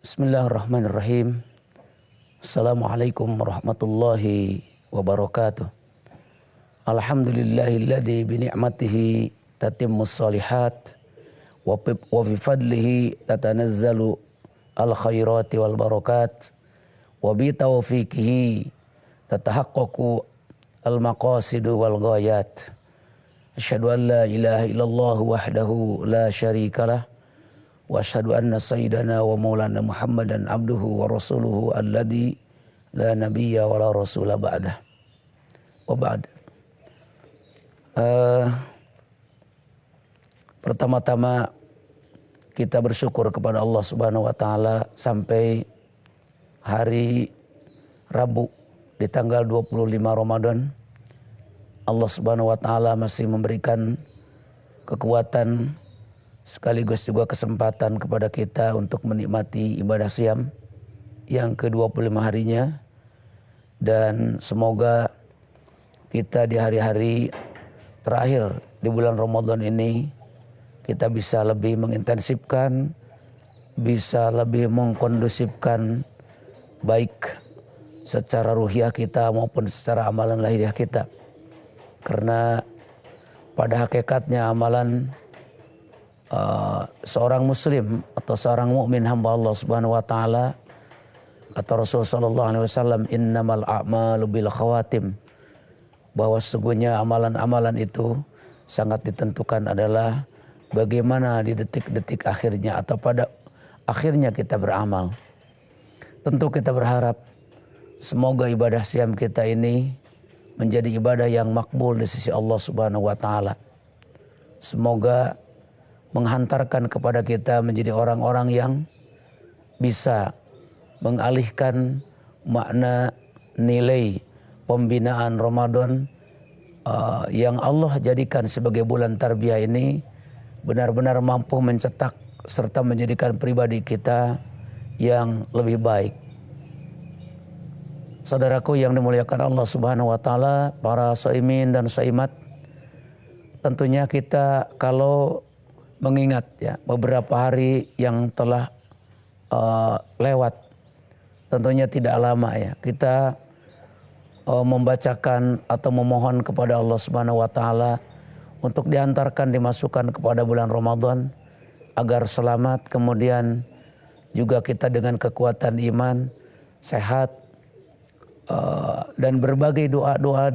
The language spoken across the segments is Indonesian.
Bismillahirrahmanirrahim. Assalamualaikum warahmatullahi wabarakatuh. Alhamdulillahilladzi bi ni'matihi tatimmus shalihat wa bi fadlihi tatanazzalu al khairati wal barakat wa bi taufiqihi tatahaqqaqu al maqasidu wal ghayat. Asyhadu an la ilaha illallah wahdahu la syarikalah wa asyhadu anna sayyidana wa maulana Muhammadan abduhu wa rasuluhu alladzi la nabiyya wa la rasula ba'dah. Wa ba'd. Pertama-tama kita bersyukur kepada Allah Subhanahu wa taala sampai hari Rabu di tanggal 25 Ramadan Allah Subhanahu wa taala masih memberikan kekuatan sekaligus juga kesempatan kepada kita untuk menikmati ibadah siam yang ke-25 harinya, dan semoga kita di hari-hari terakhir di bulan Ramadan ini kita bisa lebih mengintensifkan, bisa lebih mengkondusifkan baik secara ruhiyah kita maupun secara amalan lahiriah kita, karena pada hakikatnya amalan seorang muslim atau seorang mukmin hamba Allah Subhanahu wa taala, kata Rasul sallallahu alaihi wasallam, innamal a'malu bil khawatim, bahwa sesungguhnya amalan-amalan itu sangat ditentukan adalah bagaimana di detik-detik akhirnya atau pada akhirnya kita beramal. Tentu kita berharap semoga ibadah siam kita ini menjadi ibadah yang makbul di sisi Allah Subhanahu wa taala. Semoga menghantarkan kepada kita menjadi orang-orang yang bisa mengalihkan makna nilai pembinaan Ramadan yang Allah jadikan sebagai bulan tarbiyah ini benar-benar mampu mencetak serta menjadikan pribadi kita yang lebih baik. Saudaraku yang dimuliakan Allah Subhanahu wa taala, para shaimin dan shaimat, tentunya kita kalau mengingat ya beberapa hari yang telah lewat, tentunya tidak lama ya kita membacakan atau memohon kepada Allah Subhanahu wa taala untuk diantarkan dimasukkan kepada bulan Ramadan agar selamat, kemudian juga kita dengan kekuatan iman, sehat, dan berbagai doa-doa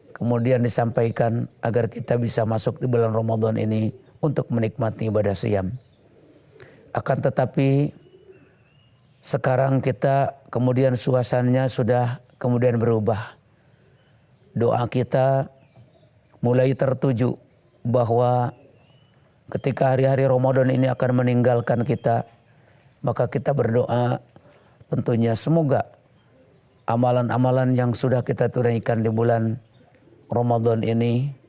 kemudian disampaikan agar kita bisa masuk di bulan Ramadan ini untuk menikmati ibadah siam. Akan tetapi sekarang kita kemudian suasananya sudah kemudian berubah. Doa kita mulai tertuju bahwa ketika hari-hari Ramadan ini akan meninggalkan kita, maka kita berdoa tentunya semoga amalan-amalan yang sudah kita tunaikan di bulan Ramadan ini,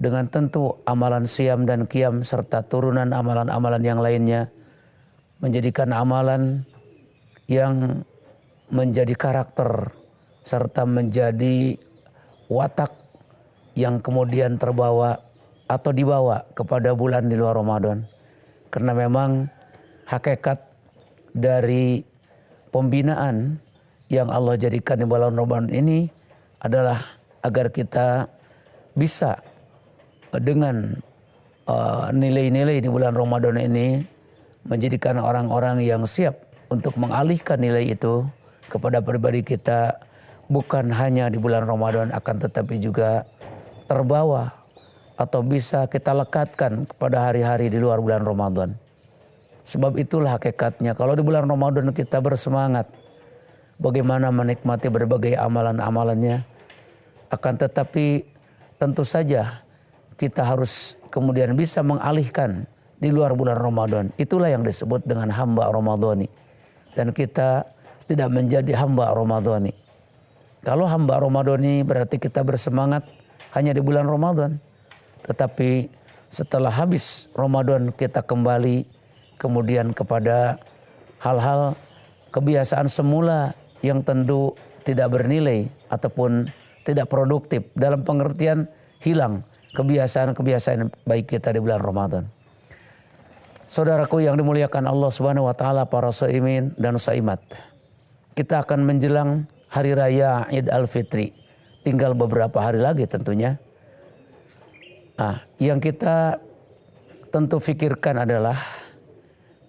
dengan tentu amalan siam dan qiyam serta turunan amalan-amalan yang lainnya, menjadikan amalan yang menjadi karakter serta menjadi watak yang kemudian terbawa atau dibawa kepada bulan di luar Ramadan. Karena memang hakikat dari pembinaan yang Allah jadikan di bulan Ramadan ini adalah agar kita bisa dengan nilai-nilai di bulan Ramadan ini menjadikan orang-orang yang siap untuk mengalihkan nilai itu kepada pribadi kita, bukan hanya di bulan Ramadan akan tetapi juga terbawa atau bisa kita lekatkan kepada hari-hari di luar bulan Ramadan. Sebab itulah hakikatnya kalau di bulan Ramadan kita bersemangat bagaimana menikmati berbagai amalan-amalannya, akan tetapi tentu saja kita harus kemudian bisa mengalihkan di luar bulan Ramadan. Itulah yang disebut dengan hamba Ramadhani. Dan kita tidak menjadi hamba Ramadhani. Kalau hamba Ramadhani berarti kita bersemangat hanya di bulan Ramadan. Tetapi setelah habis Ramadan kita kembali kemudian kepada hal-hal kebiasaan semula yang tentu tidak bernilai ataupun tidak produktif, dalam pengertian hilang kebiasaan-kebiasaan baik kita di bulan Ramadan. Saudaraku yang dimuliakan Allah Subhanahu wa taala, para shaimin dan shaimat. Kita akan menjelang hari raya Idul Al-Fitri. Tinggal beberapa hari lagi tentunya. Yang kita tentu fikirkan adalah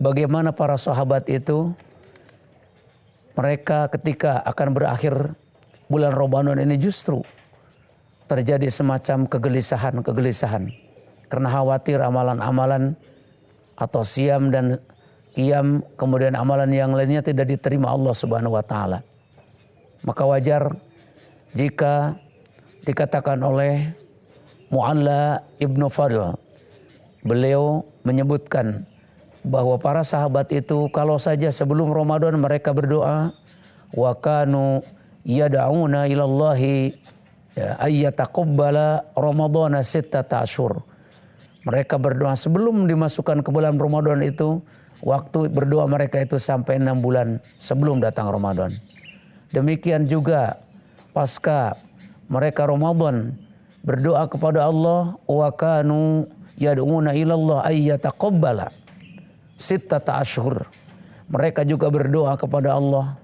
bagaimana para sahabat itu, mereka ketika akan berakhir bulan Ramadan ini justru terjadi semacam kegelisahan karena khawatir amalan-amalan atau siam dan qiyam, kemudian amalan yang lainnya tidak diterima Allah Subhanahu wa taala. Maka wajar jika dikatakan oleh Mu'alla Ibnu Fadl, beliau menyebutkan bahwa para sahabat itu kalau saja sebelum Ramadan mereka berdoa, wa kanu yad'una ilallahi ayyataqabbala ramadhana sittata asyhur. Mereka berdoa sebelum dimasukkan ke bulan Ramadan itu, waktu berdoa mereka itu sampai 6 bulan sebelum datang Ramadan. Demikian juga pasca mereka Ramadan berdoa kepada Allah, wa kanu yad'una ilallah ayyataqabbala sittata asyhur. Mereka juga berdoa kepada Allah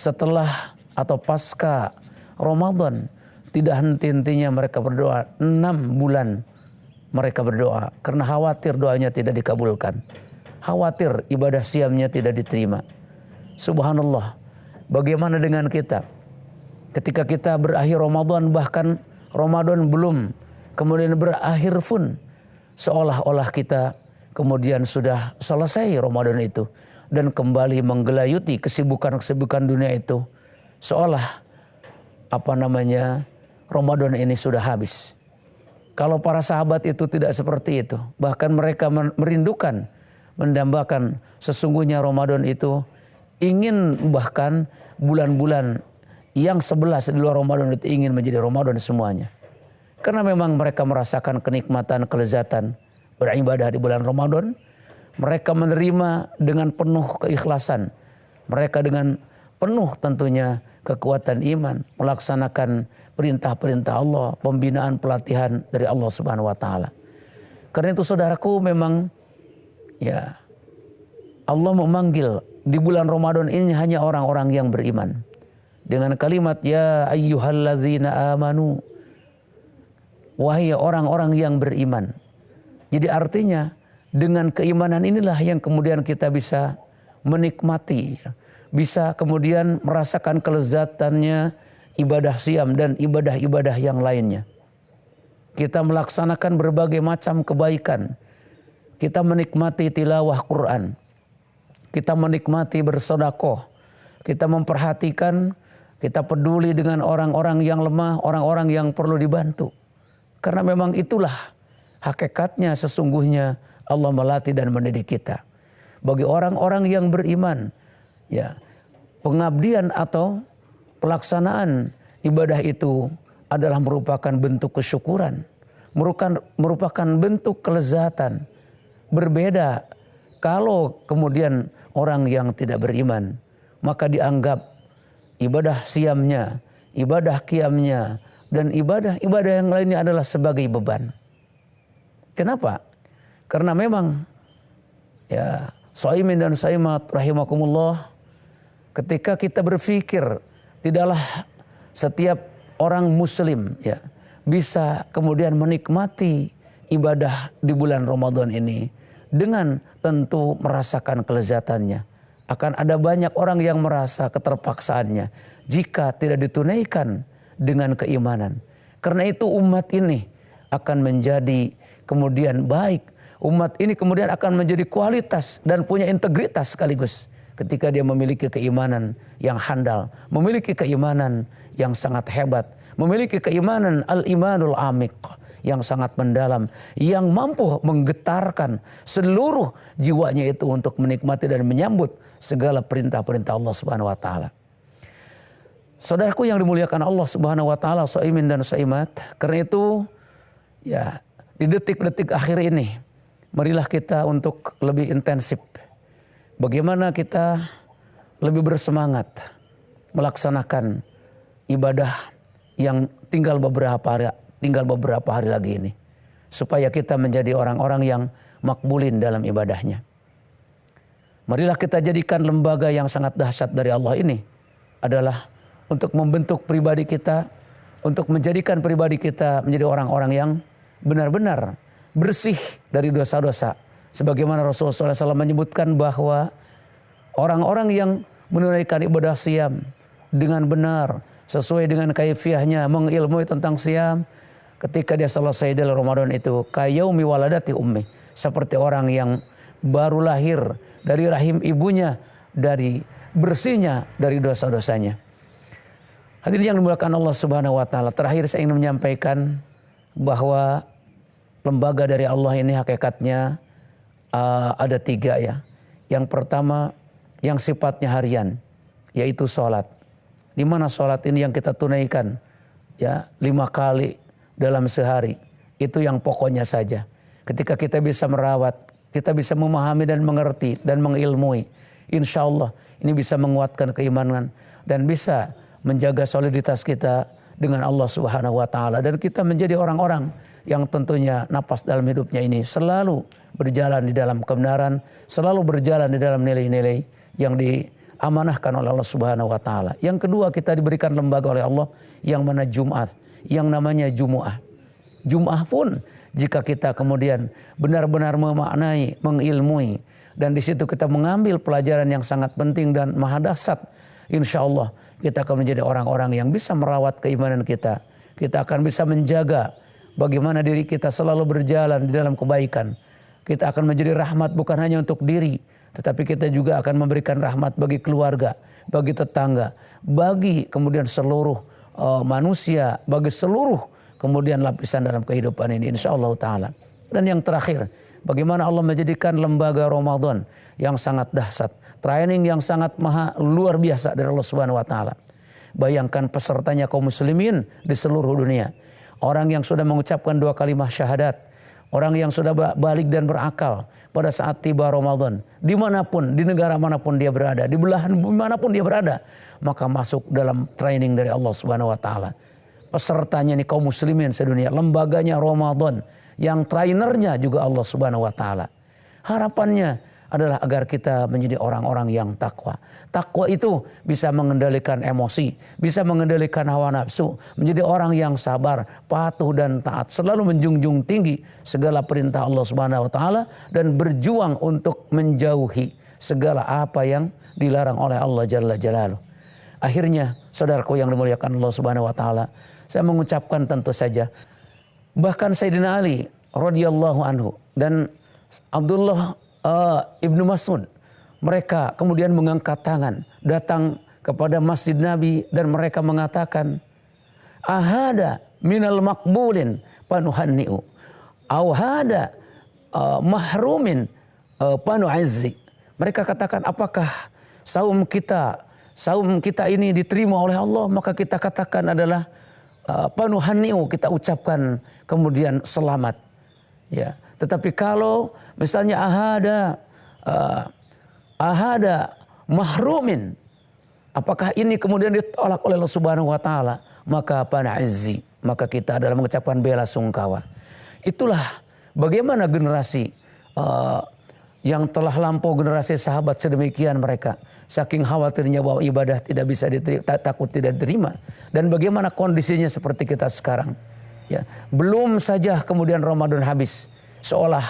setelah atau pasca Ramadan, tidak henti-hentinya mereka berdoa 6 bulan. Mereka berdoa karena khawatir doanya tidak dikabulkan. Khawatir ibadah siamnya tidak diterima. Subhanallah. Bagaimana dengan kita? Ketika kita berakhir Ramadan, bahkan Ramadan belum kemudian berakhir pun, seolah-olah kita kemudian sudah selesai Ramadan itu dan kembali menggelayuti kesibukan-kesibukan dunia itu. Seolah Ramadan ini sudah habis. Kalau para sahabat itu tidak seperti itu. Bahkan mereka merindukan, mendambakan sesungguhnya Ramadan itu ingin, bahkan bulan-bulan yang 11 di luar Ramadan itu ingin menjadi Ramadan semuanya. Karena memang mereka merasakan kenikmatan, kelezatan beribadah di bulan Ramadan. Mereka menerima dengan penuh keikhlasan. Mereka dengan penuh tentunya kekuatan iman melaksanakan perintah-perintah Allah, pembinaan, pelatihan dari Allah Subhanahu wa taala. Karena itu saudaraku, memang Allah memanggil di bulan Ramadan ini hanya orang-orang yang beriman. Dengan kalimat ya ayyuhallazina amanu, wahai orang-orang yang beriman. Jadi artinya dengan keimanan inilah yang kemudian kita bisa menikmati, bisa kemudian merasakan kelezatannya ibadah siam dan ibadah-ibadah yang lainnya. Kita melaksanakan berbagai macam kebaikan. Kita menikmati tilawah Quran. Kita menikmati bersedekah. Kita memperhatikan, kita peduli dengan orang-orang yang lemah, orang-orang yang perlu dibantu. Karena memang itulah hakikatnya, sesungguhnya Allah melatih dan mendidik kita. Bagi orang-orang yang beriman, pengabdian atau pelaksanaan ibadah itu adalah merupakan bentuk kesyukuran, merupakan bentuk kelezatan. Berbeda kalau kemudian orang yang tidak beriman, maka dianggap ibadah siamnya, ibadah qiyamnya, dan ibadah-ibadah yang lainnya adalah sebagai beban. Kenapa? Karena memang shaimin dan shaimat rahimakumullah, ketika kita berpikir tidaklah setiap orang muslim bisa kemudian menikmati ibadah di bulan Ramadan ini dengan tentu merasakan kelezatannya. Akan ada banyak orang yang merasa keterpaksaannya jika tidak ditunaikan dengan keimanan. Karena itu umat ini akan menjadi kemudian baik. Umat ini kemudian akan menjadi kualitas dan punya integritas sekaligus. Ketika dia memiliki keimanan yang handal, memiliki keimanan yang sangat hebat, memiliki keimanan al-imanul amik yang sangat mendalam, yang mampu menggetarkan seluruh jiwanya itu untuk menikmati dan menyambut segala perintah-perintah Allah Subhanahu wa taala. Saudaraku yang dimuliakan Allah Subhanahu wa taala, shaimin dan shaimat, karena itu di detik-detik akhir ini marilah kita untuk lebih intensif. Bagaimana kita lebih bersemangat melaksanakan ibadah yang tinggal beberapa hari lagi ini. Supaya kita menjadi orang-orang yang makbulin dalam ibadahnya. Marilah kita jadikan lembaga yang sangat dahsyat dari Allah ini adalah untuk membentuk pribadi kita, untuk menjadikan pribadi kita menjadi orang-orang yang benar-benar bersih dari dosa-dosa. Sebagaimana Rasulullah SAW menyebutkan bahwa orang-orang yang menunaikan ibadah siam dengan benar, sesuai dengan kaifiahnya, mengilmui tentang siam, ketika dia selesai dalam Ramadan itu, kayaumi waladati ummi, seperti orang yang baru lahir dari rahim ibunya, dari bersihnya dari dosa-dosanya. Hadirin yang dimuliakan Allah Subhanahu wa taala, terakhir saya ingin menyampaikan bahwa lembaga dari Allah ini hakikatnya ada 3 ya. Yang pertama yang sifatnya harian, yaitu sholat. Di mana sholat ini yang kita tunaikan ya 5 kali dalam sehari. Itu yang pokoknya saja. Ketika kita bisa merawat, kita bisa memahami dan mengerti dan mengilmui, insya Allah ini bisa menguatkan keimanan dan bisa menjaga soliditas kita dengan Allah Subhanahu wa taala, dan kita menjadi orang-orang yang tentunya napas dalam hidupnya ini selalu berjalan di dalam kebenaran, selalu berjalan di dalam nilai-nilai yang diamanahkan oleh Allah Subhanahu wa taala. Yang kedua, kita diberikan lembaga oleh Allah yang mana Jumat, yang namanya Jumu'ah. Jum'ah pun jika kita kemudian benar-benar memaknai, mengilmui, dan di situ kita mengambil pelajaran yang sangat penting dan maha dahsyat, insya Allah kita akan menjadi orang-orang yang bisa merawat keimanan kita. Kita akan bisa menjaga bagaimana diri kita selalu berjalan di dalam kebaikan. Kita akan menjadi rahmat bukan hanya untuk diri, tetapi kita juga akan memberikan rahmat bagi keluarga, bagi tetangga, bagi kemudian seluruh manusia, bagi seluruh kemudian lapisan dalam kehidupan ini, insyaallah ta'ala. Dan yang terakhir, bagaimana Allah menjadikan lembaga Ramadan yang sangat dahsyat, training yang sangat maha luar biasa dari Allah Subhanahu wa taala. Bayangkan pesertanya kaum muslimin di seluruh dunia. Orang yang sudah mengucapkan 2 kalimat syahadat, orang yang sudah balik dan berakal pada saat tiba Ramadan, dimanapun, di negara manapun dia berada, di belahan manapun dia berada, maka masuk dalam training dari Allah Subhanahu wa taala. Pesertanya ini kaum muslimin sedunia, lembaganya Ramadan, yang trainernya juga Allah Subhanahu wa taala. Harapannya adalah agar kita menjadi orang-orang yang takwa. Takwa itu bisa mengendalikan emosi, bisa mengendalikan hawa nafsu, menjadi orang yang sabar, patuh dan taat, selalu menjunjung tinggi segala perintah Allah Subhanahu wa taala dan berjuang untuk menjauhi segala apa yang dilarang oleh Allah Jalla Jalaluhu. Akhirnya, saudaraku yang dimuliakan Allah Subhanahu wa taala, saya mengucapkan tentu saja, bahkan Sayyidina Ali radhiyallahu anhu dan Abdullah Ibnu Mas'ud, mereka kemudian mengangkat tangan datang kepada Masjid Nabi dan mereka mengatakan, ahada minal makbulin panuhanni'u awhada mahrumin panu'azzi. Mereka katakan, apakah saum kita ini diterima oleh Allah, maka kita katakan adalah panuhanni'u, kita ucapkan kemudian selamat ya. Tetapi kalau misalnya ahada mahrumin, apakah ini kemudian ditolak oleh Allah Subhanahu wa taala, maka pana'azzi, maka kita adalah mengucapkan bela sungkawa. Itulah bagaimana generasi yang telah lampau, generasi sahabat sedemikian mereka saking khawatirnya bahwa ibadah tidak bisa diterima, takut tidak diterima, dan bagaimana kondisinya seperti kita sekarang ya. Belum saja kemudian Ramadan habis, seolah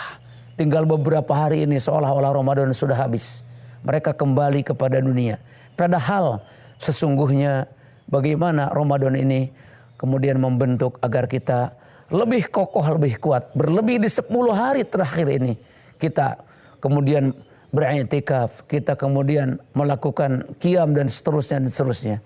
tinggal beberapa hari ini seolah-olah Ramadan sudah habis, mereka kembali kepada dunia. Padahal sesungguhnya bagaimana Ramadan ini kemudian membentuk agar kita lebih kokoh, lebih kuat. Berlebih di 10 hari terakhir ini kita kemudian beriktikaf, kita kemudian melakukan qiyam dan seterusnya.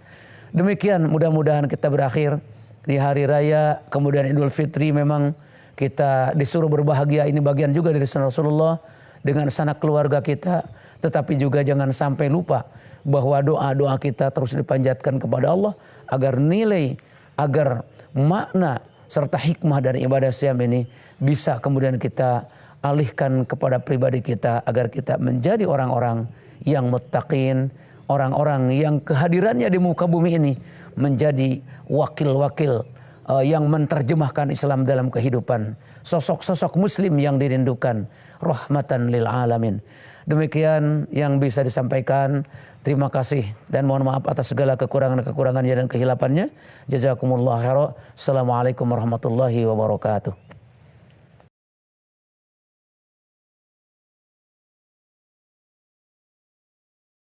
Demikian mudah-mudahan kita berakhir di hari raya kemudian Idul Fitri. Memang kita disuruh berbahagia, ini bagian juga dari sunnah Rasulullah dengan sanak keluarga kita, tetapi juga jangan sampai lupa bahwa doa-doa kita terus dipanjatkan kepada Allah agar nilai, agar makna serta hikmah dari ibadah siam ini bisa kemudian kita alihkan kepada pribadi kita agar kita menjadi orang-orang yang muttaqin, orang-orang yang kehadirannya di muka bumi ini menjadi wakil-wakil yang menerjemahkan Islam dalam kehidupan, sosok-sosok muslim yang dirindukan, rahmatan lil alamin. Demikian yang bisa disampaikan. Terima kasih dan mohon maaf atas segala kekurangan-kekurangannya dan kehilafannya. Jazakumullah khairan. Assalamualaikum warahmatullahi wabarakatuh.